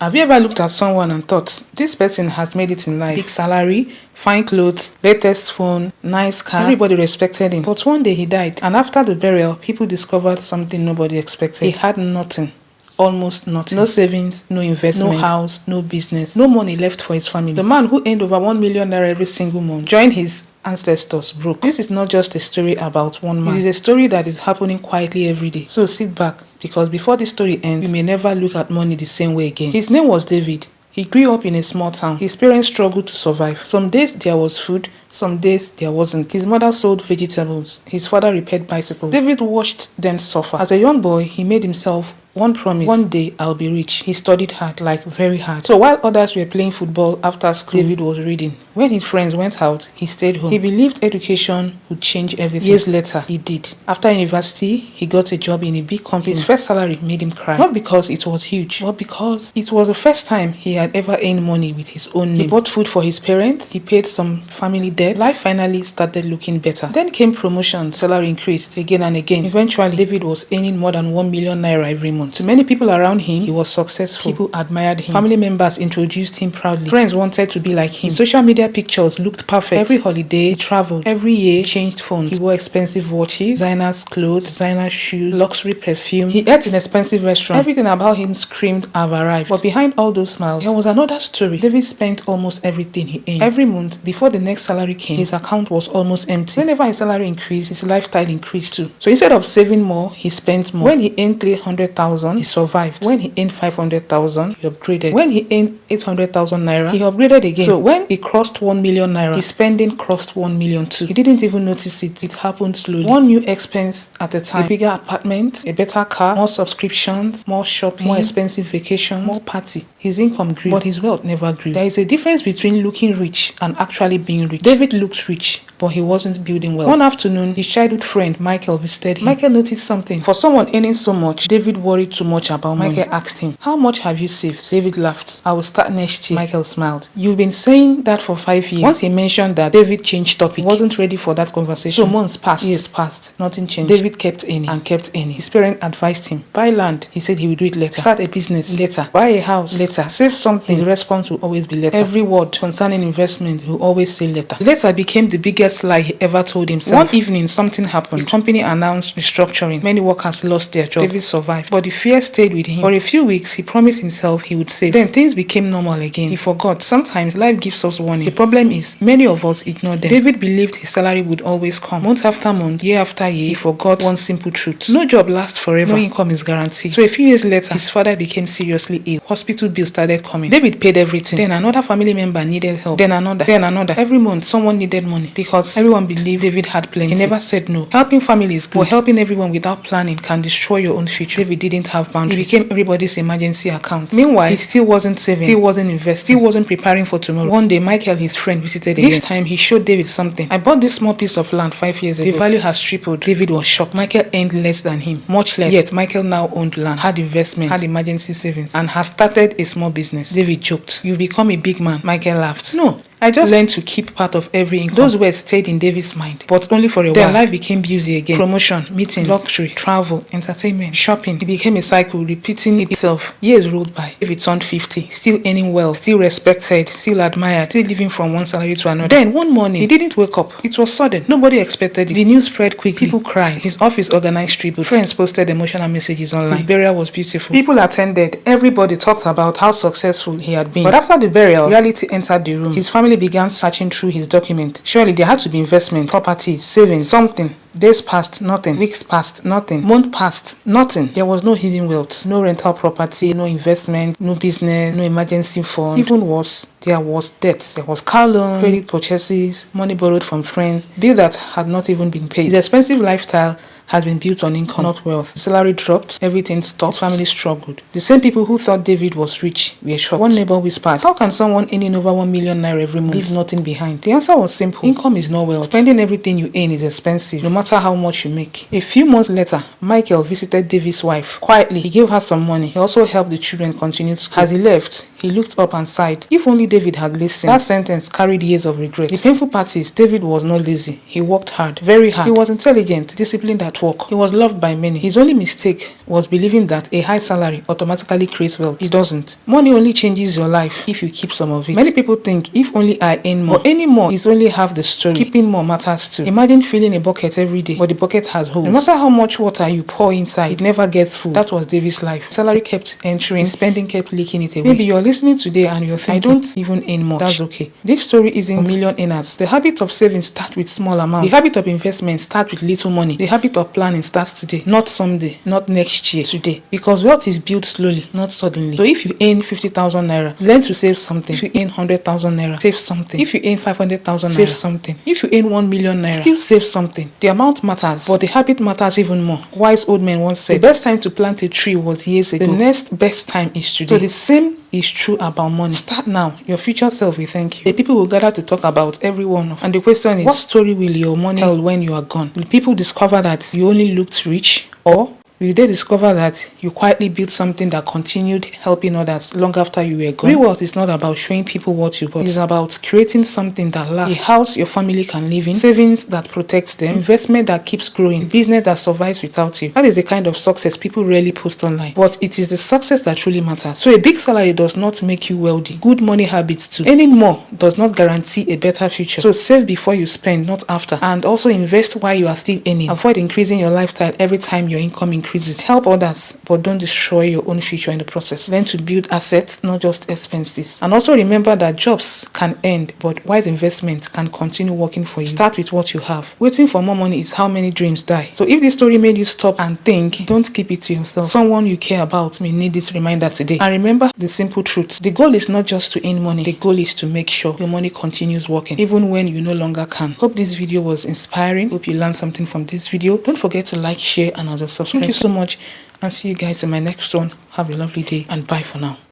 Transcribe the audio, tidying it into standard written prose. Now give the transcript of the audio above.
Have you ever looked at someone and thought, this person has made it in life? Big salary, fine clothes, latest phone, nice car, everybody respected him. But one day he died, and after the burial, people discovered something nobody expected. He had nothing. Almost nothing. No savings, no investment, no house, no business, no money left for his family. The man who earned over 1 million naira every single month joined his ancestors broke. This is not just a story about one man. It is a story that is happening quietly every day. So sit back, because before this story ends, you may never look at money the same way again. His name was David. He grew up in a small town. His parents struggled to survive. Some days there was food, some days there wasn't. His mother sold vegetables. His father repaired bicycles. David watched them suffer. As a young boy, he made himself one promise: one day I'll be rich. He studied hard, like very hard. So while others were playing football after school, David was reading. When his friends went out, he stayed home. He believed education would change everything. Years later, he did. After university, he got a job in a big company. His first salary made him cry. Not because it was huge, but because it was the first time he had ever earned money with his own name. He bought food for his parents. He paid some family debts. Life finally started looking better. Then came promotion. Salary increased again and again. Eventually, David was earning more than 1 million naira every month. To many people around him, he was successful. People admired him. Family members introduced him proudly. Friends wanted to be like him. His social media pictures looked perfect. Every holiday, he traveled. Every year, he changed phones. He wore expensive watches, designer's clothes, designer shoes, luxury perfume. He ate in expensive restaurants. Everything about him screamed, I've arrived. But behind all those smiles, there was another story. David spent almost everything he earned. Every month, before the next salary came, his account was almost empty. Whenever his salary increased, his lifestyle increased too. So instead of saving more, he spent more. When he earned 300,000, he survived. When he earned 500,000, he upgraded. When he earned 800,000 naira, he upgraded again. So when he crossed 1 million naira, his spending crossed 1 million too. He didn't even notice it. It happened slowly. One new expense at a time. A bigger apartment, a better car, more subscriptions, more shopping, more expensive vacation, more party. His income grew, but his wealth never grew. There is a difference between looking rich and actually being rich. David looked rich, but he wasn't building wealth. One afternoon, his childhood friend Michael visited him. Michael noticed something. For someone earning so much, David worried too much about money. Michael asked him, how much have you saved? David laughed. I will start next year. Michael smiled. You've been saying that for 5 years. Once he mentioned that, David changed topic. He wasn't ready for that conversation. So months passed. Years passed. Nothing changed. David kept earning and kept earning. His parents advised him, buy land. He said he would do it later. Start a business later. Buy a house later. Save something. His response will always be later. Every word concerning investment, he will always say later. Later became the biggest lie he ever told himself. One evening, something happened. The company announced restructuring. Many workers lost their jobs. David survived, but the fear stayed with him. For a few weeks, he promised himself he would save. Then things became normal again. He forgot. Sometimes life gives us warning. The problem is, many of us ignore them. David believed his salary would always come. Month after month, year after year, he forgot one simple truth. No job lasts forever. No income is guaranteed. So a few years later, his father became seriously ill. Hospital bills started coming. David paid everything. Then another family member needed help. Then another. Then another. Every month, someone needed money because everyone believed David had plenty. He never said no. Helping families, but helping everyone without planning can destroy your own future. David didn't have boundaries. He became everybody's emergency account. Meanwhile, he still wasn't saving, still wasn't investing, still wasn't preparing for tomorrow. One day, Michael, his friend, visited again. This time, he showed David something. I bought this small piece of land 5 years ago. The value has tripled. David was shocked. Michael earned less than him, much less. Yet, Michael now owned land, had investment, had emergency savings, and has started a small business. David joked, "You've become a big man." Michael laughed. No, I just learned to keep part of every income. Those words stayed in David's mind, but only for a while. Then life became busy again. Promotion, meetings, luxury, travel, entertainment, shopping. It became a cycle, repeating itself. Years rolled by. David turned 50, still earning well, still respected, still admired, still living from one salary to another. Then one morning, he didn't wake up. It was sudden. Nobody expected it. The news spread quickly. People cried. His office organized tributes. Friends posted emotional messages online. His burial was beautiful. People attended. Everybody talked about how successful he had been. But after the burial, reality entered the room. His family began searching through his documents. Surely there had to be investment, properties, savings, something. Days passed, nothing. Weeks passed, nothing. Month passed, nothing. There was no hidden wealth, no rental property, no investment, no business, no emergency fund. Even worse, there was debt. There was car loan, credit purchases, money borrowed from friends, bill that had not even been paid. His expensive lifestyle has been built on income, not wealth. Salary dropped, everything stopped, his family struggled. The same people who thought David was rich were shocked. One neighbor whispered, how can someone earning over 1 million naira every month leave nothing behind? The answer was simple. Income is not wealth. Spending everything you earn is expensive, no matter how much you make. A few months later, Michael visited David's wife. Quietly, he gave her some money. He also helped the children continue school. As he left, He looked up and sighed. If only David had listened. That sentence carried years of regret. The painful part is David was not lazy. He worked hard, very hard. He was intelligent, disciplined at work. He was loved by many. His only mistake was believing that a high salary automatically creates wealth. It doesn't. Money only changes your life if you keep some of it. Many people think if only I earn more. But earning more is only half the story. Keeping more matters too. Imagine filling a bucket every day, but the bucket has holes. No matter how much water you pour inside, it never gets full. That was David's life. Salary kept entering, spending kept leaking it away. Maybe you're listening today and you're thinking, I don't even earn much. That's okay. This story isn't for million earners. The habit of saving starts with small amounts. The habit of investment starts with little money. The habit of planning starts today, not someday, not next year, today. Because wealth is built slowly, not suddenly. So if you earn 50,000 naira, learn to save something. If you earn 100,000 naira, save something. If you earn 500,000 naira, save something. If you earn 1 million naira, still save something. The amount matters, but the habit matters even more. Wise old men once said, the best time to plant a tree was years ago. The next best time is today. So the same is true about money. Start now. Your future self will thank you. The people will gather to talk about every one of. And the question is, what story will your money tell when you are gone? Will people discover that you only looked rich, or will they discover that you quietly built something that continued helping others long after you were gone? Real wealth is not about showing people what you bought. It's about creating something that lasts. A house your family can live in, savings that protects them, investment that keeps growing, business that survives without you. That is the kind of success people rarely post online. But it is the success that truly matters. So a big salary does not make you wealthy. Good money habits too. Earning more does not guarantee a better future. So save before you spend, not after. And also invest while you are still earning. Avoid increasing your lifestyle every time your income increases. Help others, but don't destroy your own future in the process. Learn to build assets, not just expenses. And also remember that jobs can end, but wise investment can continue working for you. Start with what you have. Waiting for more money is how many dreams die. So if this story made you stop and think, don't keep it to yourself. Someone you care about may need this reminder today. And remember the simple truth. The goal is not just to earn money. The goal is to make sure your money continues working, even when you no longer can. Hope this video was inspiring. Hope you learned something from this video. Don't forget to like, share, and also subscribe. Thank you so much, and see you guys in my next one. Have a lovely day, and bye for now.